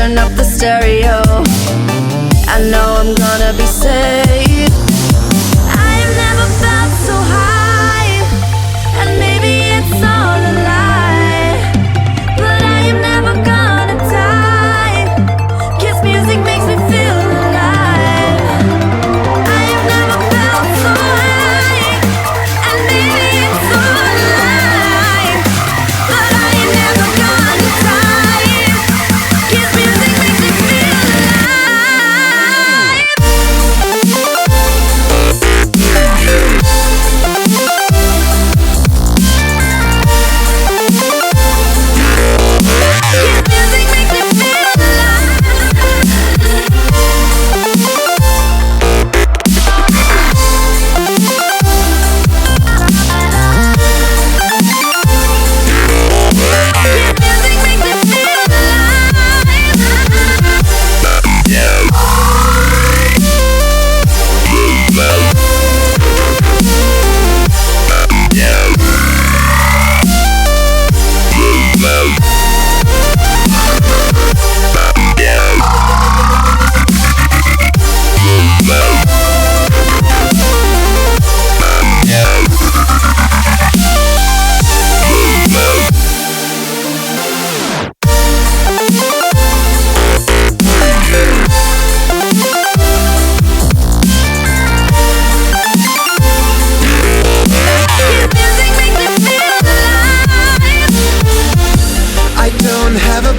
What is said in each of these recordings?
turn up the stereo. I know I'm gonna be safe. I have never felt so high, and maybe it's all a lie, but I am never gonna die. Kiss music makes me feel alive. I have never felt so high, and maybe it's all a lie, but I am never gonna die. Kiss music makes me feel alive.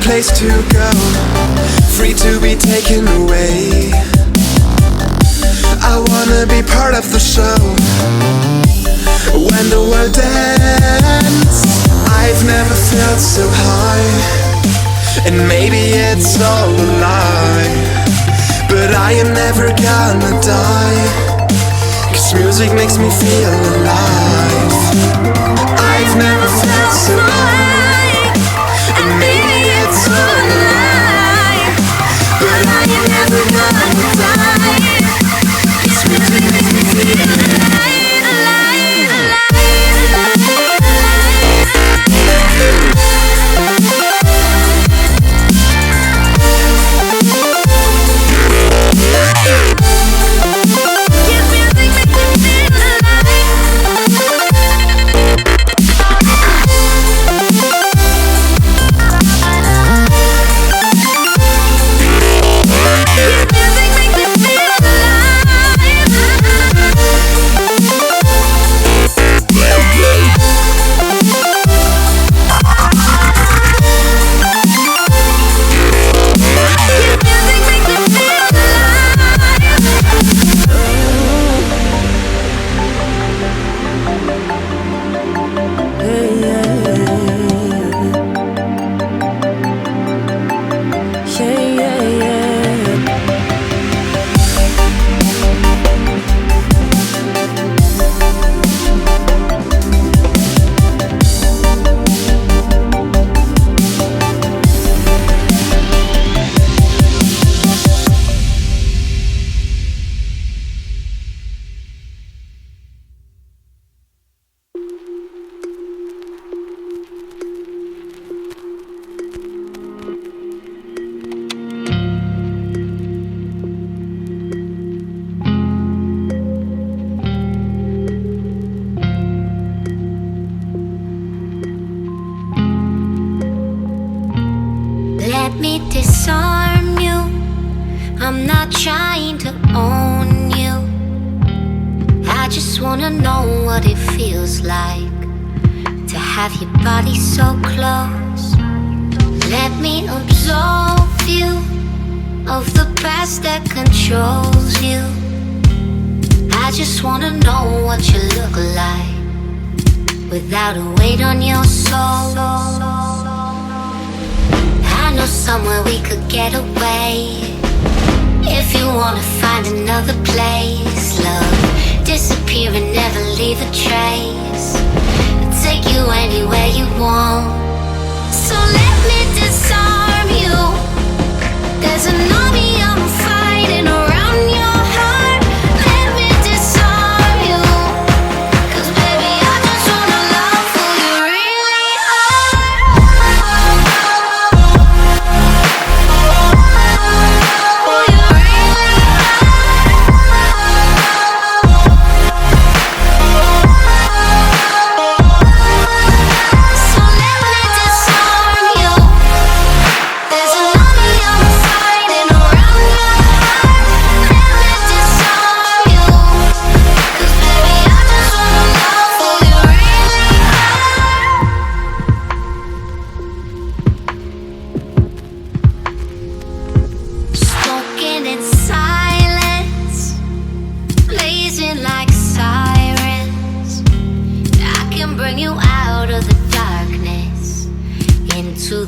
Place to go, free to be taken away. I wanna be part of the show when the world ends. I've never felt so high, and maybe it's all a lie, but I am never gonna die, 'cause music makes me feel alive. I've never felt so high, and maybe it's all a lie, but I am never gonna die, 'cause music makes me feel alive, alive, alive,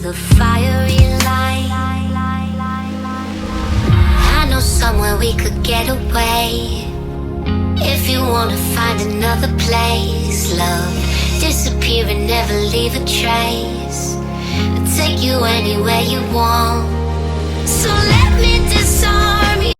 the fiery light. I know somewhere we could get away. If you wanna find another place, love, disappear and never leave a trace. I'll take you anywhere you want. So let me disarm you.